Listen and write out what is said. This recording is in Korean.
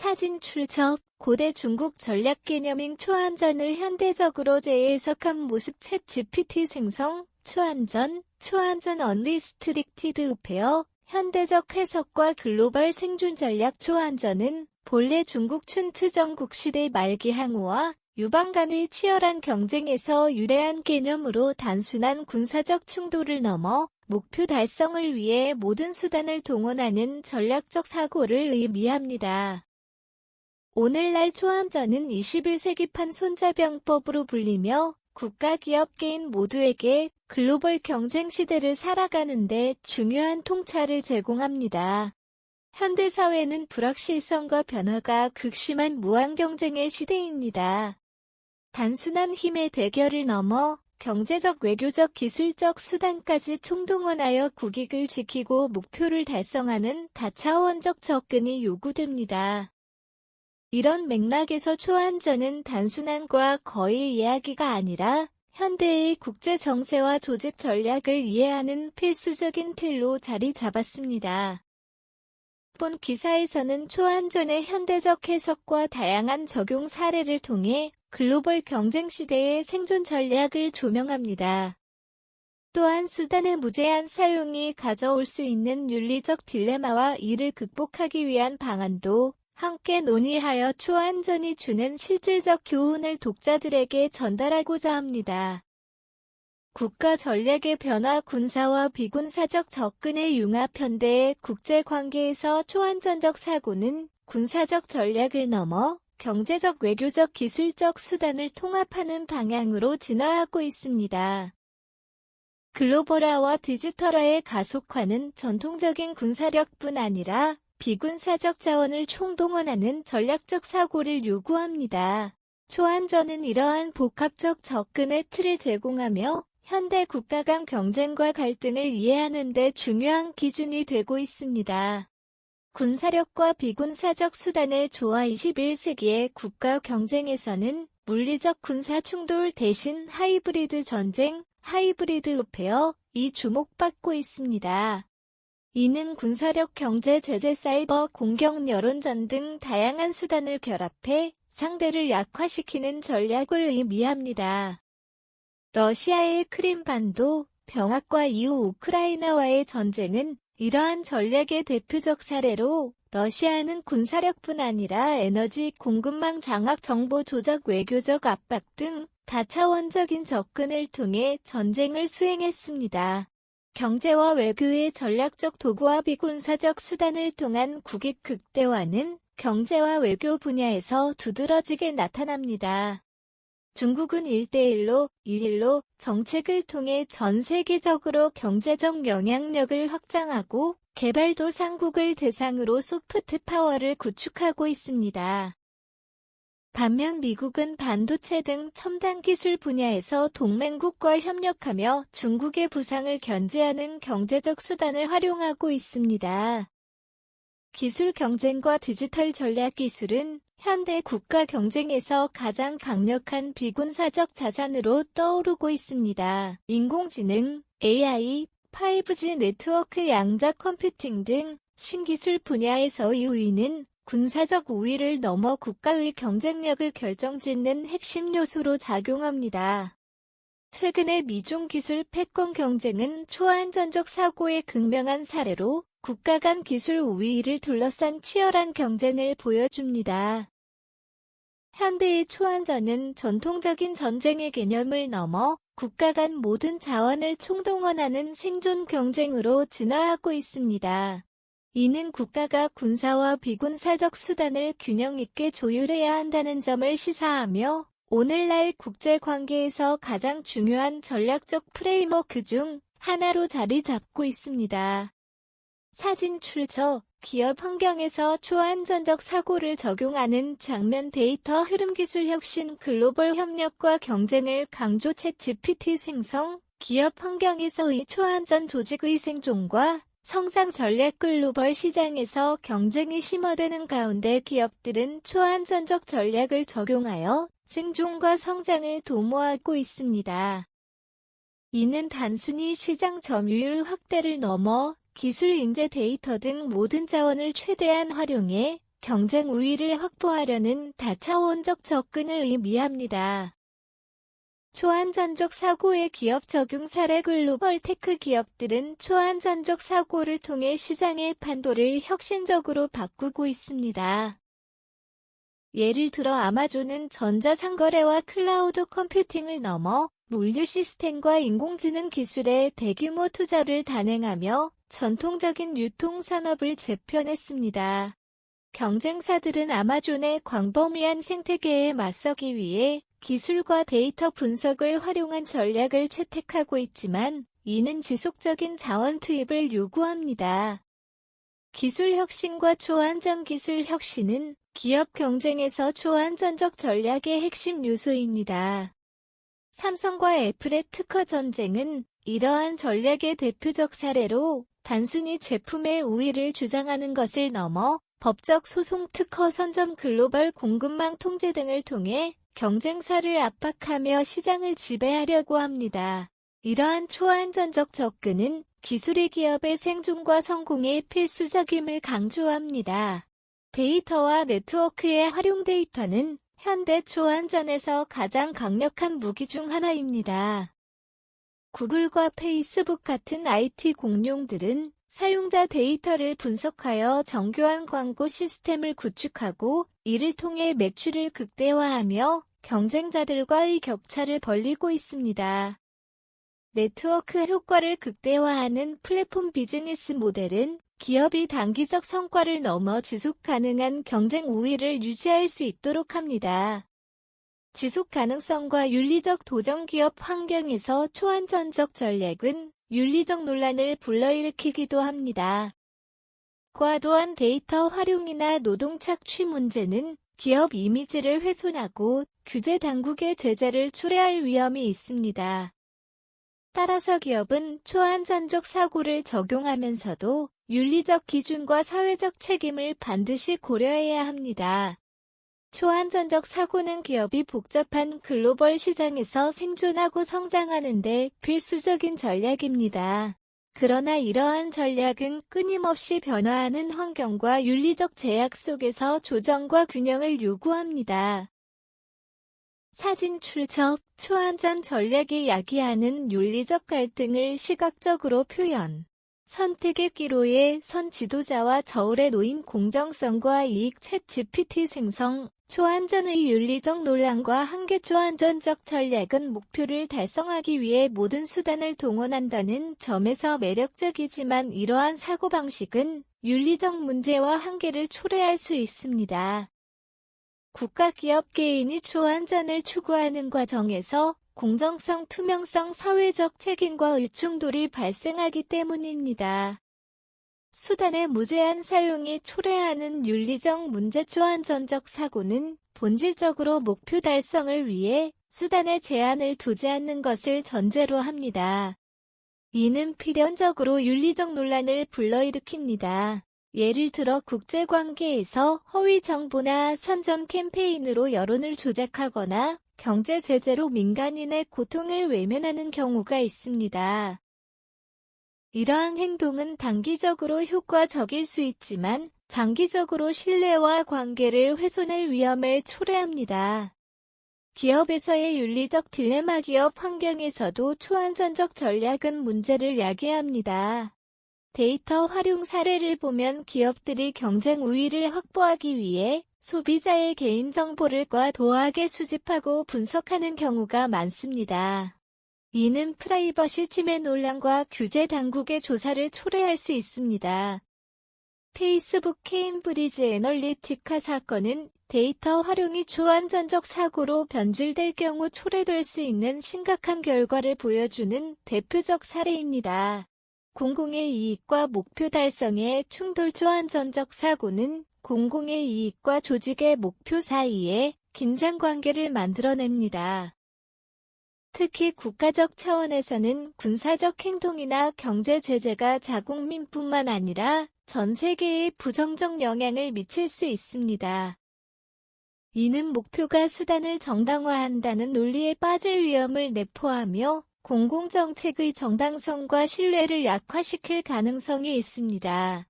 사진 출처 고대 중국 전략 개념인 초안전을 현대적으로 재해석한 모습 챗 GPT 생성, 초안전 언리스트릭티드 우페어, 현대적 해석과 글로벌 생존 전략 초안전은 본래 중국 춘추 전국시대 말기 항우와 유방 간의 치열한 경쟁에서 유래한 개념으로 단순한 군사적 충돌을 넘어 목표 달성을 위해 모든 수단을 동원하는 전략적 사고를 의미합니다. 오늘날 초안전은 21세기판 손자병법으로 불리며 국가, 기업, 개인 모두에게 글로벌 경쟁 시대를 살아가는데 중요한 통찰을 제공합니다. 현대사회는 불확실성과 변화가 극심한 무한 경쟁의 시대입니다. 단순한 힘의 대결을 넘어 경제적, 외교적, 기술적 수단까지 총동원하여 국익을 지키고 목표를 달성하는 다차원적 접근이 요구됩니다. 이런 맥락에서 초안전은 단순한 거의 이야기가 아니라 현대의 국제 정세와 조직 전략을 이해하는 필수적인 틀로 자리 잡았습니다. 본 기사에서는 초안전의 현대적 해석과 다양한 적용 사례를 통해 글로벌 경쟁 시대의 생존 전략을 조명합니다. 또한 수단의 무제한 사용이 가져올 수 있는 윤리적 딜레마와 이를 극복하기 위한 방안도 함께 논의하여 초안전이 주는 실질적 교훈을 독자들에게 전달하고자 합니다. 국가 전략의 변화, 군사와 비군사적 접근의 융합, 현대의 국제관계에서 초안전적 사고는 군사적 전략을 넘어 경제적, 외교적, 기술적 수단을 통합하는 방향으로 진화하고 있습니다. 글로벌화와 디지털화의 가속화는 전통적인 군사력뿐 아니라 비군사적 자원을 총동원하는 전략적 사고를 요구합니다. 초안전은 이러한 복합적 접근의 틀을 제공하며 현대 국가 간 경쟁과 갈등을 이해하는 데 중요한 기준이 되고 있습니다. 군사력과 비군사적 수단의 조화. 21세기의 국가 경쟁에서는 물리적 군사 충돌 대신 하이브리드 전쟁, 하이브리드 워페어이 주목받고 있습니다. 이는 군사력, 경제, 제재, 사이버 공격, 여론전 등 다양한 수단을 결합해 상대를 약화시키는 전략을 의미합니다. 러시아의 크림반도 병합과 이후 우크라이나와의 전쟁은 이러한 전략의 대표적 사례로 러시아는 군사력뿐 아니라 에너지 공급망 장악, 정보 조작, 외교적 압박 등 다차원적인 접근을 통해 전쟁을 수행했습니다. 경제와 외교의 전략적 도구와 비군사적 수단을 통한 국익 극대화는 경제와 외교 분야에서 두드러지게 나타납니다. 중국은 1대1로 정책을 통해 전 세계적으로 경제적 영향력을 확장하고 개발도상국을 대상으로 소프트 파워를 구축하고 있습니다. 반면 미국은 반도체 등 첨단 기술 분야에서 동맹국과 협력하며 중국의 부상을 견제하는 경제적 수단을 활용하고 있습니다. 기술 경쟁과 디지털 전략. 기술은 현대 국가 경쟁에서 가장 강력한 비군사적 자산으로 떠오르고 있습니다. 인공지능, AI, 5G 네트워크, 양자 컴퓨팅 등 신기술 분야에서의 우위는 군사적 우위를 넘어 국가의 경쟁력을 결정짓는 핵심 요소로 작용합니다. 최근의 미중 기술 패권 경쟁은 초안전적 사고의 극명한 사례로 국가 간 기술 우위를 둘러싼 치열한 경쟁을 보여줍니다. 현대의 초안전은 전통적인 전쟁의 개념을 넘어 국가 간 모든 자원을 총동원하는 생존 경쟁으로 진화하고 있습니다. 이는 국가가 군사와 비군사적 수단을 균형 있게 조율해야 한다는 점을 시사하며 오늘날 국제관계에서 가장 중요한 전략적 프레임워크 중 하나로 자리 잡고 있습니다. 사진 출처 기업 환경에서 초안전적 사고를 적용하는 장면. 데이터 흐름 기술 혁신, 글로벌 협력과 경쟁을 강조. 챗 GPT 생성, 기업 환경에서의 초안전 조직의 생존과 성장 전략. 글로벌 시장에서 경쟁이 심화되는 가운데 기업들은 초안전적 전략을 적용하여 생존과 성장을 도모하고 있습니다. 이는 단순히 시장 점유율 확대를 넘어 기술, 인재, 데이터 등 모든 자원을 최대한 활용해 경쟁 우위를 확보하려는 다차원적 접근을 의미합니다. 초안전적 사고의 기업 적용 사례 글로벌 테크 기업들은 초안전적 사고를 통해 시장의 판도를 혁신적으로 바꾸고 있습니다. 예를 들어 아마존은 전자상거래와 클라우드 컴퓨팅을 넘어 물류 시스템과 인공지능 기술에 대규모 투자를 단행하며 전통적인 유통산업을 재편했습니다. 경쟁사들은 아마존의 광범위한 생태계에 맞서기 위해 기술과 데이터 분석을 활용한 전략을 채택하고 있지만 이는 지속적인 자원 투입을 요구합니다. 기술 혁신과 초안전 기술 혁신은 기업 경쟁에서 초안전적 전략의 핵심 요소입니다. 삼성과 애플의 특허 전쟁은 이러한 전략의 대표적 사례로 단순히 제품의 우위를 주장하는 것을 넘어 법적 소송, 특허 선점, 글로벌 공급망 통제 등을 통해 경쟁사를 압박하며 시장을 지배하려고 합니다. 이러한 초안전적 접근은 기술이 기업의 생존과 성공에 필수적임을 강조합니다. 데이터와 네트워크의 활용 데이터는 현대 초안전에서 가장 강력한 무기 중 하나입니다. 구글과 페이스북 같은 IT 공룡들은 사용자 데이터를 분석하여 정교한 광고 시스템을 구축하고 이를 통해 매출을 극대화하며 경쟁자들과의 격차를 벌리고 있습니다. 네트워크 효과를 극대화하는 플랫폼 비즈니스 모델은 기업이 단기적 성과를 넘어 지속 가능한 경쟁 우위를 유지할 수 있도록 합니다. 지속 가능성과 윤리적 도전 기업 환경에서 초안전적 전략은 윤리적 논란을 불러일으키기도 합니다. 과도한 데이터 활용이나 노동 착취 문제는 기업 이미지를 훼손하고 규제 당국의 제재를 초래할 위험이 있습니다. 따라서 기업은 초안전적 사고를 적용하면서도 윤리적 기준과 사회적 책임을 반드시 고려해야 합니다. 초안전적 사고는 기업이 복잡한 글로벌 시장에서 생존하고 성장하는 데 필수적인 전략입니다. 그러나 이러한 전략은 끊임없이 변화하는 환경과 윤리적 제약 속에서 조정과 균형을 요구합니다. 사진 출처, 초안전 전략이 야기하는 윤리적 갈등을 시각적으로 표현. 선택의 기로에 선 지도자와 저울에 놓인 공정성과 이익 챗 GPT 생성, 초안전의 윤리적 논란과 한계 초안전적 전략은 목표를 달성하기 위해 모든 수단을 동원한다는 점에서 매력적이지만 이러한 사고방식은 윤리적 문제와 한계를 초래할 수 있습니다. 국가 기업 개인이 초안전을 추구하는 과정에서 공정성, 투명성, 사회적 책임과 의충돌이 발생하기 때문입니다. 수단의 무제한 사용이 초래하는 윤리적 문제. 초안전적 사고는 본질적으로 목표 달성을 위해 수단의 제한을 두지 않는 것을 전제로 합니다. 이는 필연적으로 윤리적 논란을 불러일으킵니다. 예를 들어 국제관계에서 허위 정보나 선전 캠페인으로 여론을 조작하거나 경제 제재로 민간인의 고통을 외면하는 경우가 있습니다. 이러한 행동은 단기적으로 효과적일 수 있지만 장기적으로 신뢰와 관계를 훼손할 위험을 초래합니다. 기업에서의 윤리적 딜레마. 기업 환경에서도 초안전적 전략은 문제를 야기합니다. 데이터 활용 사례를 보면 기업들이 경쟁 우위를 확보하기 위해 소비자의 개인정보를 과도하게 수집하고 분석하는 경우가 많습니다. 이는 프라이버시 침해 논란과 규제 당국의 조사를 초래할 수 있습니다. 페이스북 케임브리지 애널리티카 사건은 데이터 활용이 초안전적 사고로 변질될 경우 초래될 수 있는 심각한 결과를 보여주는 대표적 사례입니다. 공공의 이익과 목표 달성의 충돌. 초안전적 사고는 공공의 이익과 조직의 목표 사이에 긴장 관계를 만들어냅니다. 특히 국가적 차원에서는 군사적 행동이나 경제 제재가 자국민뿐만 아니라 전 세계에 부정적 영향을 미칠 수 있습니다. 이는 목표가 수단을 정당화한다는 논리에 빠질 위험을 내포하며 공공정책의 정당성과 신뢰를 약화시킬 가능성이 있습니다.